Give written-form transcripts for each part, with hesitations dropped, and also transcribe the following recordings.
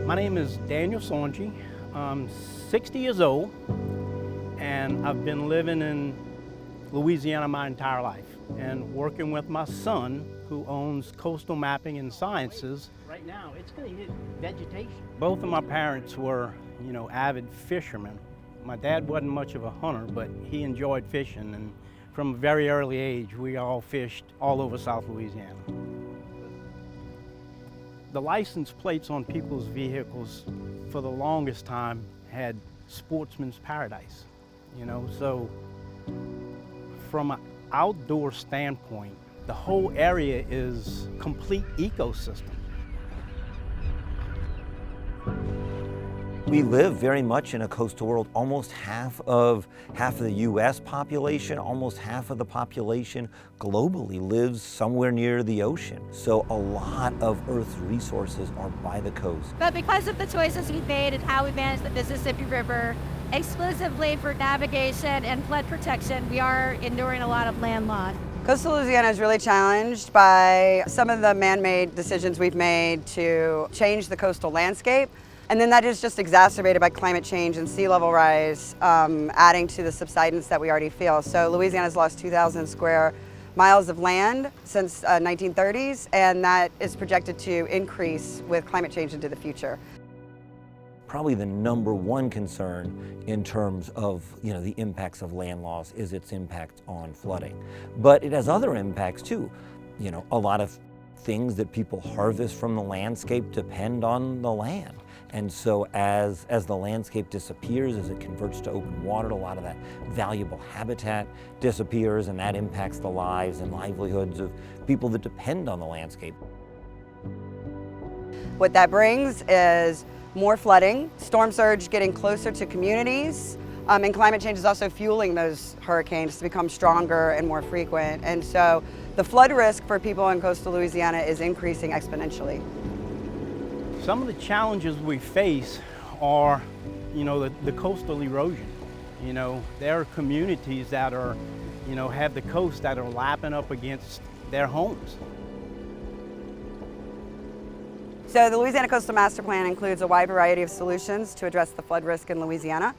My name is Daniel Songy. I'm 60 years old, and I've been living in Louisiana my entire life and working with my son, who owns Coastal Mapping and Sciences. Right now, it's going to hit vegetation. Both of my parents were, avid fishermen. My dad wasn't much of a hunter, but he enjoyed fishing, and from a very early age, we all fished all over South Louisiana. The license plates on people's vehicles for the longest time had Sportsman's Paradise, so from an outdoor standpoint, the whole area is complete ecosystem. We live very much in a coastal world. Almost half of the U.S. population, almost half of the population globally lives somewhere near the ocean. So a lot of Earth's resources are by the coast. But because of the choices we've made and how we manage the Mississippi River exclusively for navigation and flood protection, we are enduring a lot of land loss. Coastal Louisiana is really challenged by some of the man-made decisions we've made to change the coastal landscape. And then that is just exacerbated by climate change and sea level rise, adding to the subsidence that we already feel. So Louisiana's lost 2,000 square miles of land since 1930s, and that is projected to increase with climate change into the future. Probably the number one concern in terms of the impacts of land loss is its impact on flooding. But it has other impacts too. A lot of things that people harvest from the landscape depend on the land. And so as the landscape disappears, as it converts to open water, a lot of that valuable habitat disappears, and that impacts the lives and livelihoods of people that depend on the landscape. What that brings is more flooding, storm surge getting closer to communities, and climate change is also fueling those hurricanes to become stronger and more frequent. And so the flood risk for people in coastal Louisiana is increasing exponentially. Some of the challenges we face are, the coastal erosion. There are communities that are, have the coast that are lapping up against their homes. So the Louisiana Coastal Master Plan includes a wide variety of solutions to address the flood risk in Louisiana.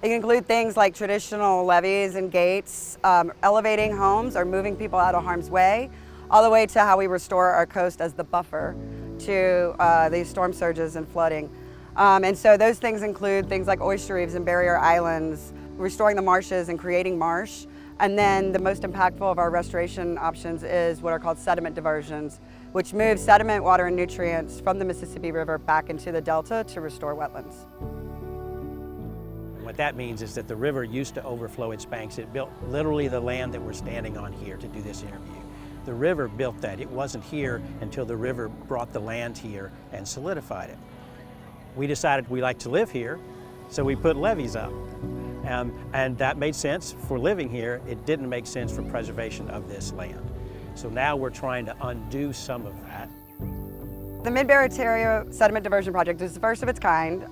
It can include things like traditional levees and gates, elevating homes or moving people out of harm's way, all the way to how we restore our coast as the buffer to these storm surges and flooding. And so those things include things like oyster reefs and barrier islands, restoring the marshes and creating marsh. And then the most impactful of our restoration options is what are called sediment diversions, which move sediment, water, and nutrients from the Mississippi River back into the delta to restore wetlands. What that means is that the river used to overflow its banks. It built literally the land that we're standing on here to do this interview. The river built that. It wasn't here until the river brought the land here and solidified it. We decided we like to live here, so we put levees up. And that made sense for living here. It didn't make sense for preservation of this land. So now we're trying to undo some of that. The Mid-Barataria Sediment Diversion Project is the first of its kind.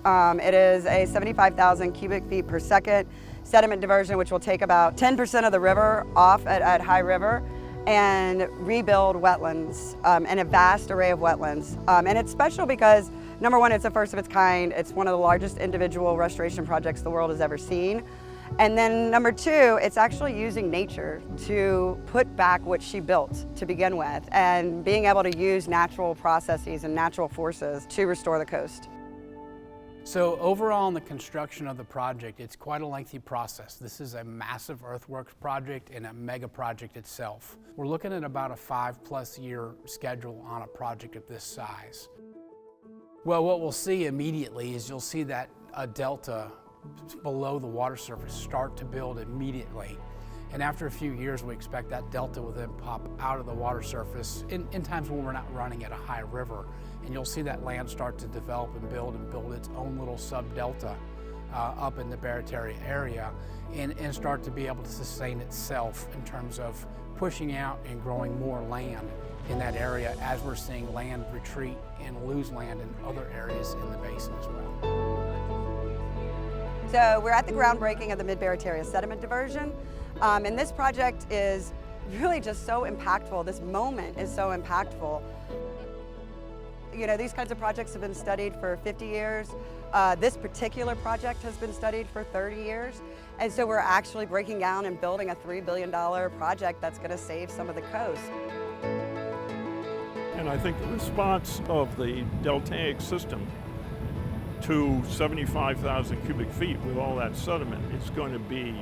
It is a 75,000 cubic feet per second sediment diversion, which will take about 10% of the river off at high river and rebuild wetlands, and a vast array of wetlands. And it's special because, number one, it's the first of its kind. It's one of the largest individual restoration projects the world has ever seen. And then number two, it's actually using nature to put back what she built to begin with, and being able to use natural processes and natural forces to restore the coast. So overall in the construction of the project, it's quite a lengthy process. This is a massive earthworks project and a mega project itself. We're looking at about a 5+ year schedule on a project of this size. Well, what we'll see immediately is you'll see that a delta below the water surface start to build immediately. And after a few years, we expect that delta will then pop out of the water surface in times when we're not running at a high river. And you'll see that land start to develop and build its own little sub-delta up in the Barataria area and start to be able to sustain itself in terms of pushing out and growing more land in that area as we're seeing land retreat and lose land in other areas in the basin as well. So we're at the groundbreaking of the Mid-Barataria Sediment Diversion, and this project is really just so impactful. This moment is so impactful. You know, these kinds of projects have been studied for 50 years. This particular project has been studied for 30 years. And so we're actually breaking down and building a $3 billion project that's going to save some of the coast. And I think the response of the deltaic system to 75,000 cubic feet with all that sediment is going to be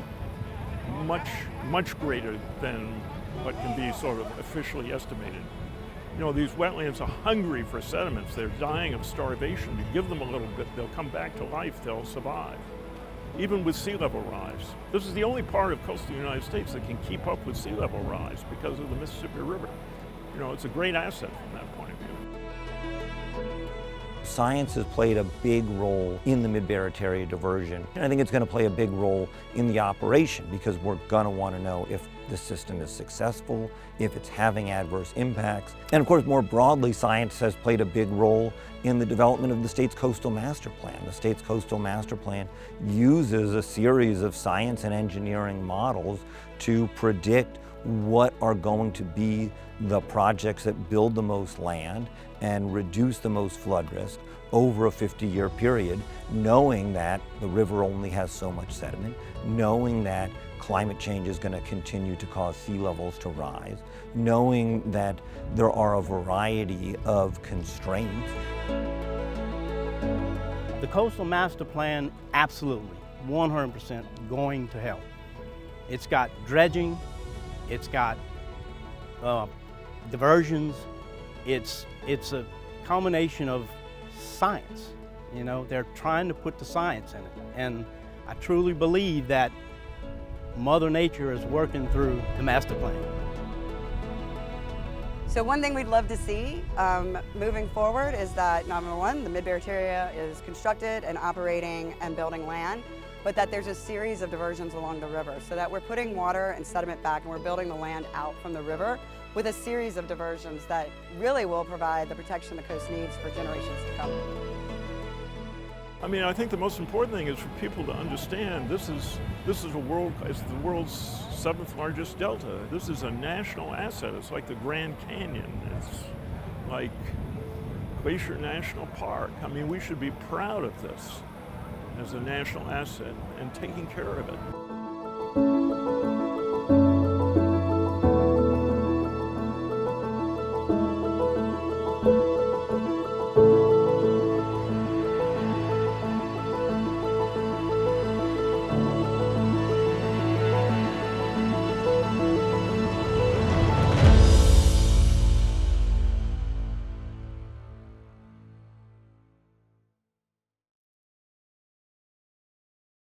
much greater than what can be sort of officially estimated. You know, these wetlands are hungry for sediments. They're dying of starvation. You give them a little bit, they'll come back to life, they'll survive. Even with sea level rise. This is the only part of coastal United States that can keep up with sea level rise because of the Mississippi River. You know, it's a great asset from that point of view. Science has played a big role in the Mid-Barataria diversion. And I think it's going to play a big role in the operation because we're going to want to know if the system is successful, if it's having adverse impacts. And of course, more broadly, science has played a big role in the development of the state's coastal master plan. The state's coastal master plan uses a series of science and engineering models to predict what are going to be the projects that build the most land and reduce the most flood risk over a 50-year period, knowing that the river only has so much sediment, knowing that climate change is going to continue to cause sea levels to rise, knowing that there are a variety of constraints. The Coastal Master Plan, absolutely, 100% going to help. It's got dredging, it's got diversions, it's a combination of science. You know, they're trying to put the science in it. And I truly believe that Mother Nature is working through the master plan. So one thing we'd love to see moving forward is that, number one, the Mid-Barataria is constructed and operating and building land, but that there's a series of diversions along the river so that we're putting water and sediment back and we're building the land out from the river with a series of diversions that really will provide the protection the coast needs for generations to come. I mean, I think the most important thing is for people to understand this is it's the world's 7th largest delta. This is a national asset. It's like the Grand Canyon. It's like Glacier National Park. I mean, we should be proud of this as a national asset and taking care of it.